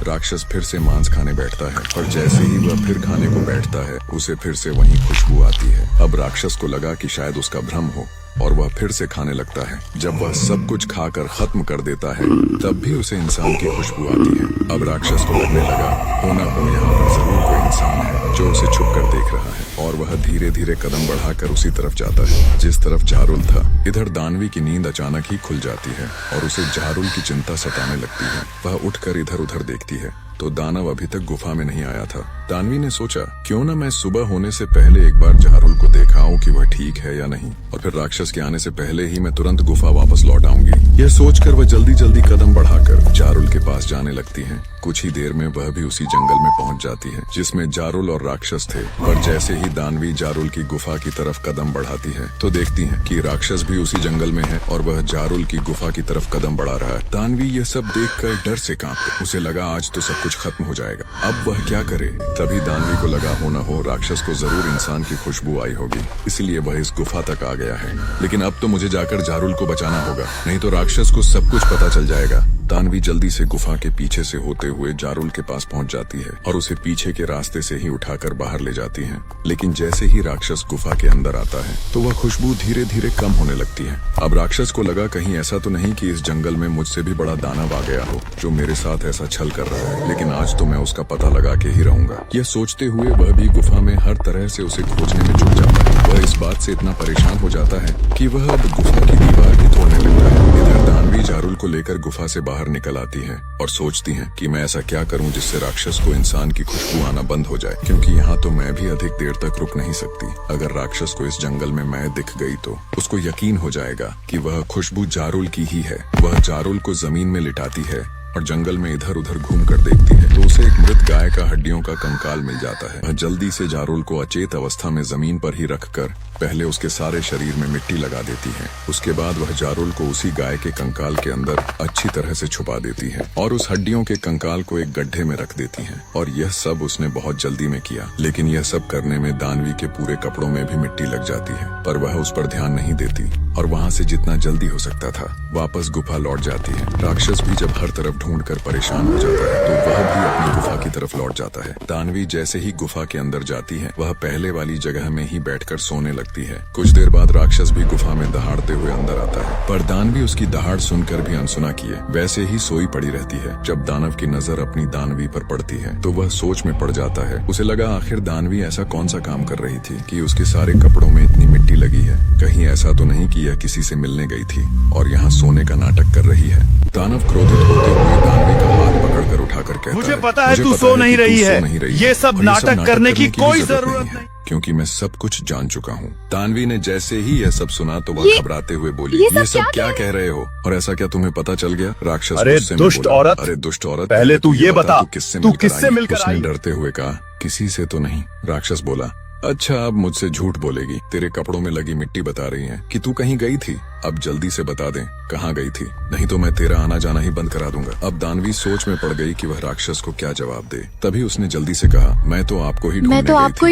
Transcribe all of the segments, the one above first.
राक्षस फिर से मांस खाने बैठता है, और जैसे ही वह फिर खाने को बैठता है उसे फिर से वही खुशबू आती है। अब राक्षस को लगा कि शायद उसका भ्रम हो और वह फिर से खाने लगता है। जब वह सब कुछ खाकर खत्म कर देता है तब भी उसे इंसान की खुशबू आती है। अब राक्षस को लगने लगा होना हो यहाँ पर जरूर कोई इंसान है जो उसे छुप कर देख रहा है, और वह धीरे धीरे कदम बढ़ाकर उसी तरफ जाता है जिस तरफ जारुल था। इधर दानवी की नींद अचानक ही खुल जाती है और उसे जारुल की चिंता सताने लगती है। वह उठकर इधर उधर देखती है तो दानव अभी तक गुफा में नहीं आया था। दानवी ने सोचा क्यों न मैं सुबह होने से पहले एक बार जारुल को देखाऊं कि वह ठीक है या नहीं, और फिर राक्षस के आने से पहले ही मैं तुरंत गुफा वापस लौट आऊंगी। यह सोचकर वह जल्दी जल्दी कदम बढ़ाकर जारुल के पास जाने लगती है। कुछ ही देर में वह भी उसी जंगल में पहुंच जाती है जिसमें जारुल और राक्षस थे। पर जैसे ही दानवी जारुल की गुफा की तरफ कदम बढ़ाती है तो देखती है कि राक्षस भी उसी जंगल में है और वह जारुल की गुफा की तरफ कदम बढ़ा रहा है। दानवी यह सब देखकर डर से कांपती। उसे लगा आज तो सब कुछ खत्म हो जाएगा, अब वह क्या करे। तभी दानवी को लगा हो न हो राक्षस को जरूर इंसान की खुशबू आई होगी, इसलिए वह इस गुफा तक आ गया है। लेकिन अब तो मुझे जाकर जारुल को बचाना होगा, नहीं तो राक्षस को सब कुछ पता चल जाएगा। दानवी जल्दी से गुफा के पीछे से होते हुए जारुल के पास पहुंच जाती है और उसे पीछे के रास्ते से ही उठाकर बाहर ले जाती है। लेकिन जैसे ही राक्षस गुफा के अंदर आता है तो वह खुशबू धीरे धीरे कम होने लगती है। अब राक्षस को लगा कहीं ऐसा तो नहीं कि इस जंगल में मुझसे भी बड़ा दानव आ गया हो जो मेरे साथ ऐसा छल कर रहा है, लेकिन आज तो मैं उसका पता लगा के ही रहूंगा। यह सोचते हुए वह भी गुफा में हर तरह से उसे खोजने में जुट जाता है। वह इस बात से इतना परेशान हो जाता है कि वह अब गुफा की दीवार भी तोड़ने लगता है। इधर दानवी जारुल को लेकर गुफा से बाहर निकल आती है और सोचती है कि मैं ऐसा क्या करूं जिससे राक्षस को इंसान की खुशबू आना बंद हो जाए, क्योंकि यहाँ तो मैं भी अधिक देर तक रुक नहीं सकती। अगर राक्षस को इस जंगल में मैं दिख गई तो उसको यकीन हो जाएगा कि वह खुशबू जारुल की ही है। वह जारुल को जमीन में लिटाती है और जंगल में इधर उधर घूम कर देखती है तो उसे एक मृत गाय का हड्डियों का कंकाल मिल जाता है। वह जल्दी से जारुल को अचेत अवस्था में जमीन पर ही रखकर पहले उसके सारे शरीर में मिट्टी लगा देती है। उसके बाद वह जारुल को उसी गाय के कंकाल के अंदर अच्छी तरह से छुपा देती है और उस हड्डियों के कंकाल को एक गड्ढे में रख देती है। और यह सब उसने बहुत जल्दी में किया, लेकिन यह सब करने में दानवी के पूरे कपड़ों में भी मिट्टी लग जाती है, पर वह उस पर ध्यान नहीं देती और वहाँ से जितना जल्दी हो सकता था वापस गुफा लौट जाती है। राक्षस भी जब हर तरफ ढूंढकर परेशान हो जाता है तो वह भी अपनी गुफा की तरफ लौट जाता है। दानवी जैसे ही गुफा के अंदर जाती है वह पहले वाली जगह में ही बैठकर सोने लगती है। कुछ देर बाद राक्षस भी गुफा में दहाड़ते हुए अंदर आता है, पर दानवी उसकी दहाड़ सुनकर भी अनसुना किए वैसे ही सोई पड़ी रहती है। जब दानव की नजर अपनी दानवी पर पड़ती है तो वह सोच में पड़ जाता है। उसे लगा आखिर दानवी ऐसा कौन सा काम कर रही थी कि उसके सारे कपड़ों में इतनी मिट्टी लगी है। कहीं ऐसा तो नहीं कि यह किसी से मिलने गई थी और यहाँ सोने का नाटक कर रही है। दानव क्रोधित होते हुए दानवी का हाथ पकड़कर उठाकर कहता है, मुझे पता है तू सो नहीं रही है, ये सब नाटक करने की कोई जरूरत नहीं, क्योंकि मैं सब कुछ जान चुका हूँ। दानवी ने जैसे ही यह सब सुना तो वह घबराते हुए बोली, ये सब क्या कह रहे हो, और ऐसा क्या तुम्हें पता चल गया? राक्षस अरे दुष्ट औरत, अरे दुष्ट औरत, पहले तू ये बता तू किससे मिलकर आई? डरते हुए कहा, किसी से तो नहीं। राक्षस बोला, अच्छा अब मुझसे झूठ बोलेगी, तेरे कपड़ों में लगी मिट्टी बता रही है कि तू कहीं गई थी। अब जल्दी से बता दे कहाँ गई थी, नहीं तो मैं तेरा आना जाना ही बंद करा दूंगा। अब दानवी सोच में पड़ गई कि वह राक्षस को क्या जवाब दे। तभी उसने जल्दी से कहा, मैं तो आपको ही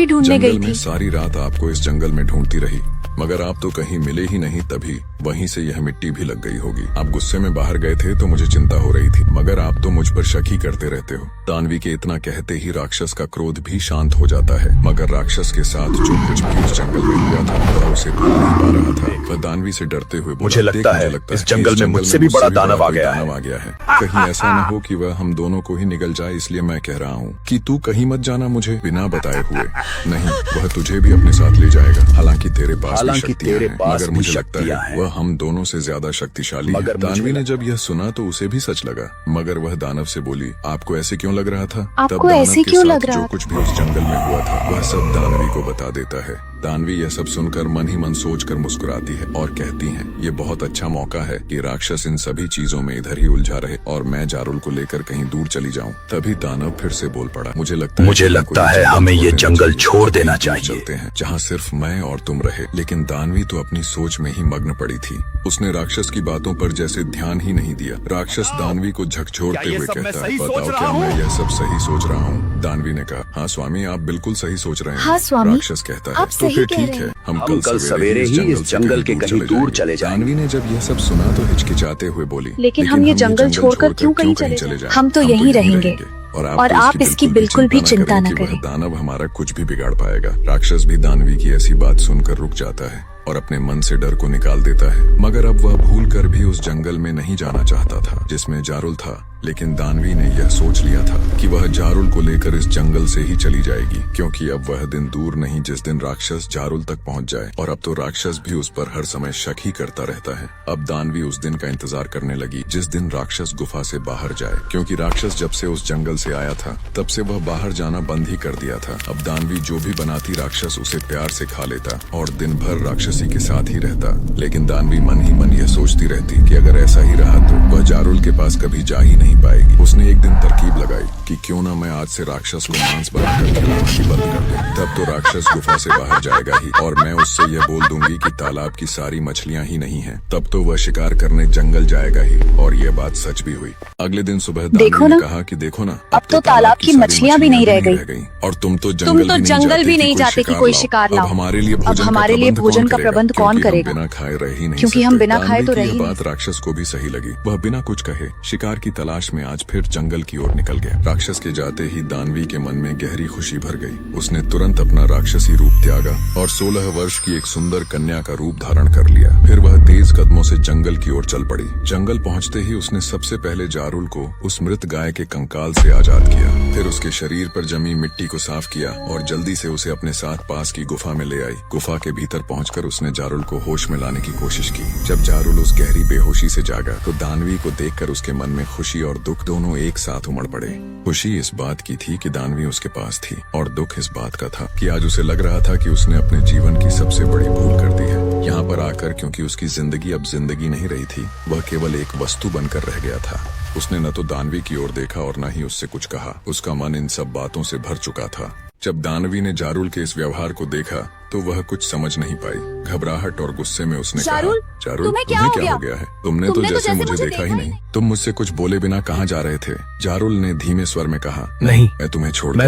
ढूंढने गई थी। सारी रात आपको इस जंगल में ढूंढती रही, मगर आप तो कहीं मिले ही नहीं, तभी वहीं से यह मिट्टी भी लग गई होगी। आप गुस्से में बाहर गए थे तो मुझे चिंता हो रही थी, मगर आप तो मुझ पर शक ही करते रहते हो। दानवी के इतना कहते ही राक्षस का क्रोध भी शांत हो जाता है, मगर राक्षस के साथ जो कुछ भी उस जंगल में हुआ था वह उसे भूल नहीं पा रहा था। वह दानवी से डरते हुए बोला, मुझे लगता है इस जंगल में मुझसे भी बड़ा दानव आ गया है। कहीं ऐसा न हो कि वह हम दोनों को ही निगल जाए, इसलिए मैं कह रहा हूँ कि तू कहीं मत जाना मुझे बिना बताए हुए। नहीं, वह तुझे भी अपने साथ ले जाएगा। हालांकि तेरे पास भी शक्तियां हैं, मगर मुझे लगता है वह हम दोनों से ज्यादा शक्तिशाली है। दानवी ने जब यह सुना तो उसे भी सच लगा, मगर वह दानव से बोली, आपको ऐसे क्यों लग रहा था? आपको ऐसे क्यों लग रहा? जो कुछ भी उस जंगल में हुआ था वह सब दानवी को बता देता है। दानवी यह सब सुनकर मन ही मन सोचकर मुस्कुराती है और कहती है, ये बहुत अच्छा मौका है कि राक्षस इन सभी चीजों में इधर ही उलझा रहे और मैं जारुल को लेकर कहीं दूर चली जाऊं। तभी दानव फिर से बोल पड़ा, मुझे लगता है हमें ये जंगल छोड़ देना चाहिए। चलते हैं जहाँ सिर्फ मैं और तुम रहे। लेकिन दानवी तो अपनी सोच में ही मग्न पड़ी थी। उसने राक्षस की बातों पर जैसे ध्यान ही नहीं दिया। राक्षस दानवी को झकझोरते हुए कहता है, बताओ क्या मैं यह सब सही सोच रहा हूँ? दानवी ने कहा, हाँ स्वामी, आप बिल्कुल सही सोच रहे हैं। हाँ स्वामी, राक्षस कहता है, तो फिर ठीक है, हम कल सवेरे ही इस जंगल के कहीं दूर चले जाएं। दानवी ने जब यह सब सुना तो हिचकिचाते हुए बोली, लेकिन हम ये जंगल छोड़कर क्यों कहीं चले जाएं? हम तो यहीं रहेंगे। और और आप इसकी बिल्कुल भी चिंता न कि वह करें। दानव हमारा कुछ भी बिगाड़ पाएगा। राक्षस भी दानवी की ऐसी बात सुनकर रुक जाता है और अपने मन से डर को निकाल देता है। मगर अब वह भूल कर भी उस जंगल में नहीं जाना चाहता था जिसमें जारुल था। लेकिन दानवी ने यह सोच लिया था कि वह जारुल को लेकर इस जंगल से ही चली जाएगी, क्योंकि अब वह दिन दूर नहीं जिस दिन राक्षस जारुल तक पहुंच जाए। और अब तो राक्षस भी उस पर हर समय शक ही करता रहता है। अब दानवी उस दिन का इंतजार करने लगी जिस दिन राक्षस गुफा से बाहर जाए, क्योंकि राक्षस जब से उस जंगल से आया था तब से वह बाहर जाना बंद ही कर दिया था। अब दानवी जो भी बनाती राक्षस उसे प्यार से खा लेता और दिन भर राक्षसी के साथ ही रहता। लेकिन दानवी मन ही मन यह सोचती रहती कि अगर ऐसा ही रहा तो वह जारुल के पास कभी जा ही नहीं पाएगी। उसने एक दिन तरकीब लगाई कि क्यों ना मैं आज से राक्षस को मांस बनाकर खिलाना ही बंद कर दूं। तब तो राक्षस गुफा से बाहर जाएगा ही और मैं उससे यह बोल दूंगी कि तालाब की सारी मछलियां ही नहीं हैं। तब तो वह शिकार करने जंगल जाएगा ही। और यह बात सच भी हुई। अगले दिन सुबह दानवी ने कहा कि देखो ना, अब तो तालाब की मछलियां भी नहीं रह गई और तुम तो जंगल भी नहीं जाते कि कोई शिकार लाओ। हमारे लिए भोजन का प्रबंध कौन करेगा? बिना खाए रह ही नहीं, क्योंकि हम बिना खाए तो रह ही नहीं। बात राक्षस को भी सही लगी। वह बिना कुछ कहे शिकार की तलाश में आज फिर जंगल की ओर निकल गया। राक्षस के जाते ही दानवी के मन में गहरी खुशी भर गई। उसने तुरंत अपना राक्षसी रूप त्यागा और 16 वर्ष की एक सुंदर कन्या का रूप धारण कर लिया। फिर वह तेज कदमों से जंगल की ओर चल पड़ी। जंगल पहुंचते ही उसने सबसे पहले जारुल को उस मृत गाय के कंकाल से आजाद किया। फिर उसके शरीर पर जमी मिट्टी को साफ किया और जल्दी से उसे अपने साथ पास की गुफा में ले आई। गुफा के भीतर पहुंचकर उसने जारुल को होश में लाने की कोशिश की। जब जारुल उस गहरी बेहोशी से जागा तो दानवी को देखकर उसके मन में खुशी और दुख दोनों एक साथ उमड़ पड़े। खुशी इस बात की थी कि दानवी उसके पास थी और दुख इस बात का था कि आज उसे लग रहा था कि उसने अपने जीवन की सबसे बड़ी भूल कर दी है यहाँ पर आकर, क्योंकि उसकी जिंदगी अब जिंदगी नहीं रही थी। वह केवल एक वस्तु बनकर रह गया था। उसने न तो दानवी की ओर देखा और न ही उससे कुछ कहा। उसका मन इन सब बातों से भर चुका था। जब दानवी ने जारुल के इस व्यवहार को देखा तो वह कुछ समझ नहीं पाई। घबराहट और गुस्से में उसने कहा, जारुल तुम्हें क्या हो गया है? तुमने तो जैसे मुझे देखा ही नहीं। तुम मुझसे कुछ बोले बिना कहाँ जा रहे थे? जारुल ने धीमे स्वर में कहा, नहीं, मैं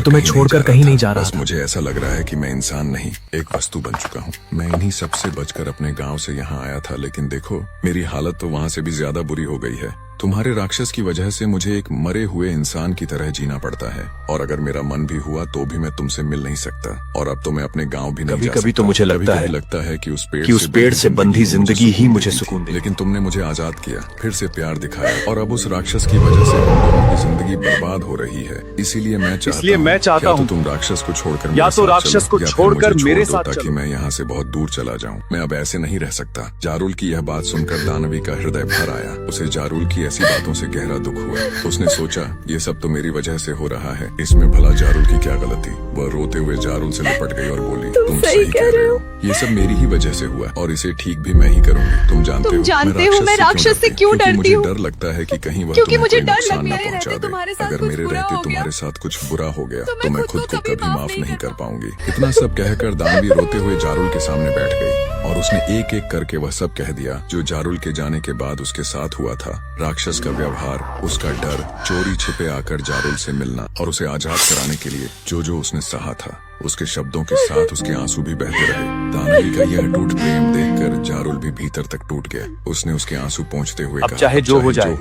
तुम्हें छोड़कर कहीं नहीं जा रहा। बस मुझे ऐसा लग रहा है कि मैं इंसान नहीं, एक वस्तु बन चुका हूँ। मैं इन्हीं सबसे बचकर अपने गाँव से यहाँ आया था, लेकिन देखो मेरी हालत तो वहाँ से भी ज्यादा बुरी हो गई है। तुम्हारे राक्षस की वजह से मुझे एक मरे हुए इंसान की तरह जीना पड़ता है और अगर मेरा मन भी हुआ तो भी मैं तुमसे मिल नहीं सकता। और अब तो मैं अपने गांव भी नहीं जा सकता। कभी तो मुझे लगता है कि उस पेड़ से बंधी जिंदगी ही मुझे सुकून दे। लेकिन तुमने मुझे आजाद किया, फिर से प्यार दिखाया और अब उस राक्षस की वजह से हम दोनों की जिंदगी बर्बाद हो रही है। इसीलिए मैं चाहता हूँ तुम राक्षस को छोड़कर या तो राक्षस को छोड़कर मेरे साथ ताकि मैं यहाँ से बहुत दूर चला जाऊँ। मैं अब ऐसे नहीं रह सकता। जारुल की यह बात सुनकर दानवी का हृदय भर आया। उसे जारुल की ऐसी बातों से गहरा दुख हुआ। उसने सोचा ये सब तो मेरी वजह से हो रहा है, इसमें भला जारुल की क्या गलती? वह रोते हुए जारुल से लिपट गई और बोली, तुम सही कह रहे हो। ये सब मेरी ही वजह से हुआ और इसे ठीक भी मैं ही करूंगी। तुम जानते हो मैं राक्षस से क्यों डरती हूँ? मुझे डर लगता है कि कहीं वह तुम्हें कोई नुकसान न पहुँचा दे। अगर मेरे रहते तुम्हारे साथ कुछ बुरा हो गया तो मैं खुद को कभी माफ नहीं कर पाऊंगी। इतना सब कहकर दानवी रोते हुए जारुल के सामने बैठ गई और उसने एक एक करके वह सब कह दिया जो जारुल के जाने के बाद उसके साथ हुआ था। राक्षस का व्यवहार, उसका डर, चोरी छिपे आकर जारुल से मिलना और उसे आजाद कराने के लिए जो उसने सहा था। उसके शब्दों के साथ उसके आंसू भी बहते रहे। दानवी का यह अटूट प्रेम देखकर जारुल भी भीतर तक टूट गया। उसने उसके आंसू पोंछते हुए कहा, चाहे जो हो जाए,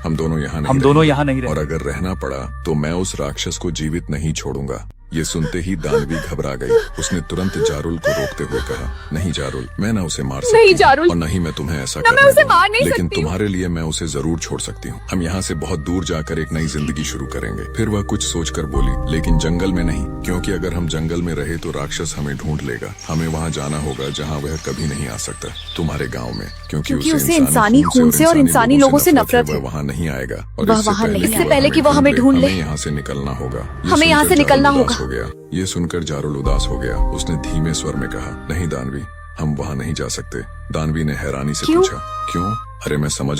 हम दोनों यहाँ नहीं रहे। और अगर रहना पड़ा तो मैं उस राक्षस को जीवित नहीं छोड़ूंगा। ये सुनते ही दानवी घबरा गई। उसने तुरंत जारुल को रोकते हुए कहा, नहीं जारुल, मैं न उसे मार सकती और न ही मैं तुम्हें ऐसा करने दूंगी, लेकिन तुम्हारे लिए मैं उसे जरूर छोड़ सकती हूँ। हम यहाँ से बहुत दूर जाकर एक नई जिंदगी शुरू करेंगे। फिर वह कुछ सोचकर बोली, लेकिन जंगल में नहीं, क्योंकि अगर हम जंगल में रहे तो राक्षस हमें ढूंढ लेगा। हमें वहाँ जाना होगा जहाँ वह कभी नहीं आ सकता, तुम्हारे गाँव में, क्योंकि उसे इंसानी खून से और इंसानी लोगों से नफरत है। वह वहाँ नहीं आएगा और इससे पहले कि वह हमें ढूंढ ले, यहाँ से निकलना होगा। हमें यहाँ से निकलना होगा। हो गया। ये सुनकर जारुल उदास हो गया। उसने धीमे स्वर में कहा, नहीं दानवी, हम वहाँ नहीं जा सकते। दानवी ने हैरानी से पूछा, क्यों? अरे मैं समझ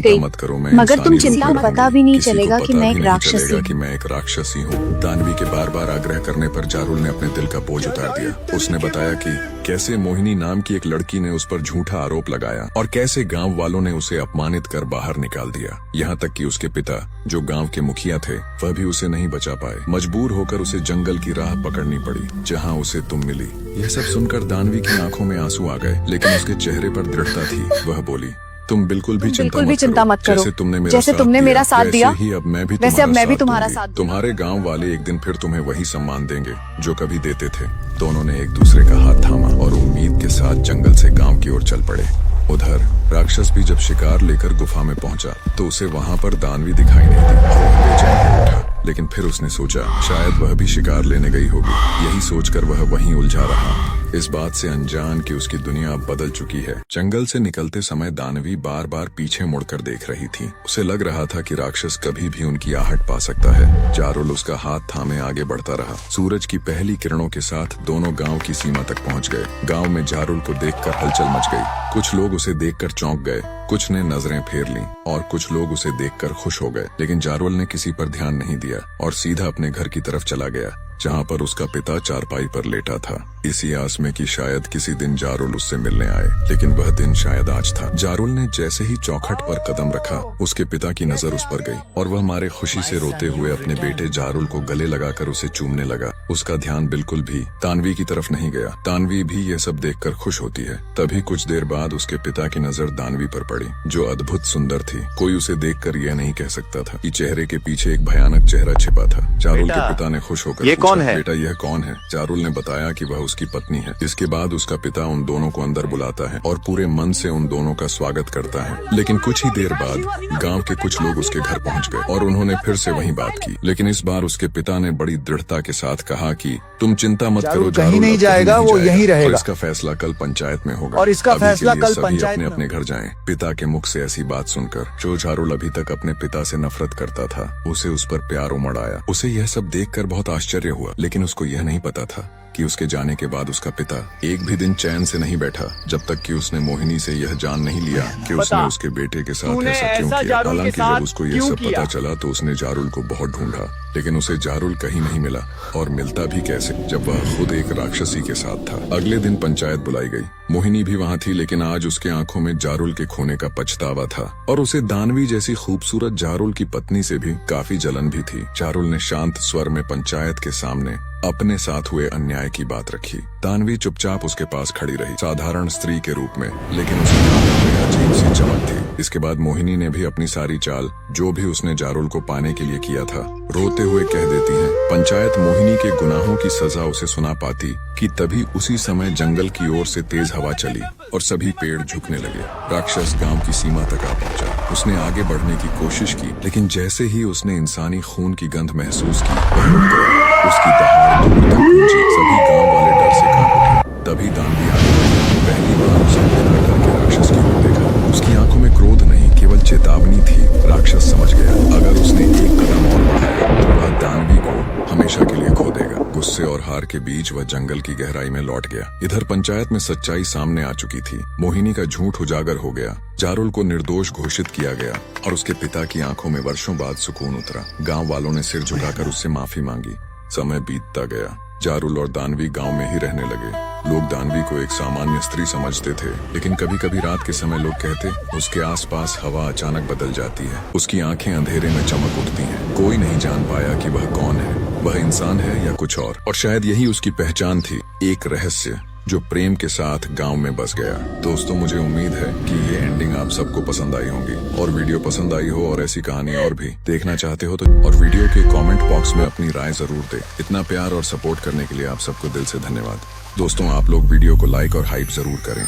गई, मत करो, मगर तुम चिंता, पता भी नहीं चलेगा कि मैं एक राक्षसी हूँ। कि मैं एक राक्षसी हूँ। दानवी के बार बार आग्रह करने पर जारुल ने अपने दिल का बोझ उतार दिया। उसने बताया कि कैसे मोहिनी नाम की एक लड़की ने उस पर झूठा आरोप लगाया और कैसे गांव वालों ने उसे अपमानित कर बाहर निकाल दिया। यहाँ तक कि उसके पिता, जो गांव के मुखिया थे, वह भी उसे नहीं बचा पाए। मजबूर होकर उसे जंगल की राह पकड़नी पड़ी जहाँ उसे तुम मिली। यह सब सुनकर दानवी की आंखों में आंसू आ गए, लेकिन उसके चेहरे पर दृढ़ता थी। वह बोली, तुम बिल्कुल भी चिंता मत करो। जैसे तुमने मेरा साथ दिया वैसे अब मैं भी तुम्हारा साथ दूंगी। तुम्हारे गांव वाले एक दिन फिर तुम्हें वही सम्मान देंगे जो कभी देते थे। दोनों ने एक दूसरे का हाथ थामा और उम्मीद के साथ जंगल से गांव की ओर चल पड़े। उधर राक्षस भी जब शिकार लेकर गुफा में पहुंचा तो उसे वहां पर दानवी दिखाई नहीं दी और वह बेचैन हो उठा। लेकिन फिर उसने सोचा शायद वह भी शिकार लेने गई होगी। यही सोचकर वह वहीं उलझा रहा, इस बात से अनजान कि उसकी दुनिया अब बदल चुकी है। जंगल से निकलते समय दानवी बार बार पीछे मुड़कर देख रही थी। उसे लग रहा था कि राक्षस कभी भी उनकी आहट पा सकता है। जारुल उसका हाथ थामे आगे बढ़ता रहा। सूरज की पहली किरणों के साथ दोनों गांव की सीमा तक पहुंच गए। गांव में जारुल को देखकर हलचल मच गई। कुछ लोग उसे देखकर चौंक गए, कुछ ने नजरें फेर लीं और कुछ लोग उसे देखकर खुश हो गए। लेकिन जारुल ने किसी पर ध्यान नहीं दिया और सीधा अपने घर की तरफ चला गया, जहाँ पर उसका पिता चारपाई पर लेटा था, इसी आस में कि शायद किसी दिन जारुल उससे मिलने आए। लेकिन वह दिन शायद आज था। जारुल ने जैसे ही चौखट पर कदम रखा, उसके पिता की नजर उस पर गई और वह मारे खुशी से रोते हुए अपने बेटे जारुल को गले लगाकर उसे चूमने लगा। उसका ध्यान बिल्कुल भी तानवी की तरफ नहीं गया। तानवी भी ये सब देखकर खुश होती है। तभी कुछ देर बाद उसके पिता की नजर दानवी पर पड़ी, जो अद्भुत सुंदर थी। कोई उसे देखकर यह नहीं कह सकता था कि चेहरे के पीछे एक भयानक चेहरा छिपा था। जारुल के पिता ने खुश होकर कौन है? बेटा यह कौन है? जारुल ने बताया कि वह उसकी पत्नी है। इसके बाद उसका पिता उन दोनों को अंदर बुलाता है और पूरे मन से उन दोनों का स्वागत करता है। लेकिन कुछ ही देर बाद गांव के कुछ लोग उसके घर पहुंच गए और उन्होंने फिर से वही बात की। लेकिन इस बार उसके पिता ने बड़ी दृढ़ता के साथ कहा कि तुम चिंता मत करो, कहीं नहीं जाएगा, वो यहीं रहेगा। और इसका फैसला कल पंचायत में होगा। और इसका फैसला कल पंचायत में अपने घर जाएं। पिता के मुख से ऐसी बात सुनकर जो जारुल अभी तक अपने पिता से नफरत करता था, उसे उस पर प्यार उमड़ आया। उसे यह सब देखकर बहुत आश्चर्य हुआ, लेकिन उसको यह नहीं पता था कि उसके जाने के बाद उसका पिता एक भी दिन चैन से नहीं बैठा जब तक कि उसने मोहिनी से यह जान नहीं लिया कि उसने उसके बेटे के साथ ऐसा क्यों किया। हालांकि जब उसको यह सब पता चला तो उसने जारुल को बहुत ढूंढा, लेकिन उसे जारुल कहीं नहीं मिला। और मिलता भी कैसे जब वह खुद एक राक्षसी के साथ था। अगले दिन पंचायत बुलाई गई। मोहिनी भी वहाँ थी, लेकिन आज उसके आंखों में जारुल के खोने का पछतावा था और उसे दानवी जैसी खूबसूरत जारुल की पत्नी से भी काफी जलन भी थी। जारुल ने शांत स्वर में पंचायत के सामने अपने साथ हुए अन्याय की बात रखी। दानवी चुपचाप उसके पास खड़ी रही, साधारण स्त्री के रूप में, लेकिन उसकी आंखों में अजीब सी चमक थी। इसके बाद मोहिनी ने भी अपनी सारी चाल, जो भी उसने जारुल को पाने के लिए किया था, रोते हुए कह देती है। पंचायत मोहिनी के गुनाहों की सजा उसे सुना पाती कि तभी उसी समय जंगल की ओर से तेज हवा चली और सभी पेड़ झुकने लगे। राक्षस गांव की सीमा तक आ पहुंचा। उसने आगे बढ़ने की कोशिश की, लेकिन जैसे ही उसने इंसानी खून की गंध महसूस की, वह रुक गया। उसकी दहाड़ दूर तक पहुंची। सभी गांव वाले डर से कांप उठे। तभी दानवी आगे बढ़ी। पहली बार उसने बिना डर के राक्षस की ओर देखा। उसकी आंखों में क्रोध नहीं, केवल चेतावनी थी। राक्षस समझ गया अगर उसने एक कदम और बढ़ाया तो वह दानवी को हमेशा के लिए खो देगा। गुस्से और हार के बीच वह जंगल की गहराई में लौट गया। इधर पंचायत में सच्चाई सामने आ चुकी थी। मोहिनी का झूठ उजागर हो गया। जारुल को निर्दोष घोषित किया गया और उसके पिता की आंखों में वर्षों बाद सुकून उतरा। गांव वालों ने सिर झुकाकर उससे माफी मांगी। समय बीतता गया। जारुल और दानवी गांव में ही रहने लगे। लोग दानवी को एक सामान्य स्त्री समझते थे, लेकिन कभी कभी रात के समय लोग कहते उसके आसपास हवा अचानक बदल जाती है, उसकी आंखें अंधेरे में चमक उठती हैं। कोई नहीं जान पाया कि वह कौन है, वह इंसान है या कुछ और शायद यही उसकी पहचान थी, एक रहस्य जो प्रेम के साथ गांव में बस गया। दोस्तों, मुझे उम्मीद है कि ये एंडिंग आप सबको पसंद आई होगी और वीडियो पसंद आई हो और ऐसी कहानी और भी देखना चाहते हो तो और वीडियो के कमेंट बॉक्स में अपनी राय जरूर दें। इतना प्यार और सपोर्ट करने के लिए आप सबको दिल से धन्यवाद। दोस्तों, आप लोग वीडियो को लाइक और हाइप जरूर करें।